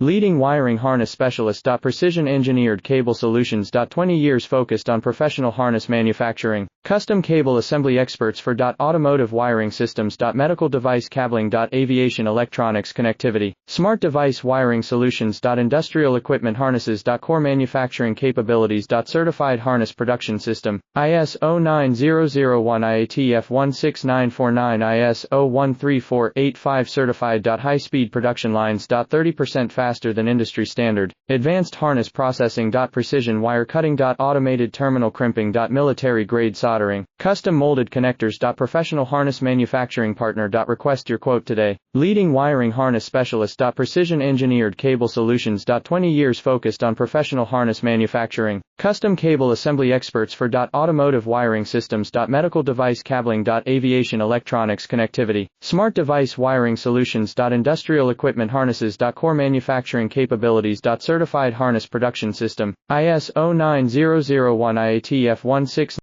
Leading wiring harness specialist. Precision engineered cable solutions. 20 years focused on professional harness manufacturing. Custom cable assembly experts for automotive wiring systems. Medical device cabling. Aviation electronics connectivity. Smart device wiring solutions. Industrial equipment harnesses. Core manufacturing capabilities. Certified harness production system. ISO 9001 IATF 16949 ISO 13485 certified. High speed production lines. 30% faster than industry standard. Advanced harness processing. Precision wire cutting. Automated terminal crimping. Military grade soldering. Custom molded connectors. Professional harness manufacturing partner. Request your quote today. Leading wiring harness specialist. Precision engineered cable solutions. 20 years focused on professional harness manufacturing. Custom cable assembly experts for automotive wiring systems. Medical device cabling. Aviation electronics connectivity. Smart device wiring solutions. Industrial equipment harnesses. Core manufacturing capabilities. Certified harness production system. ISO 9001 IATF 16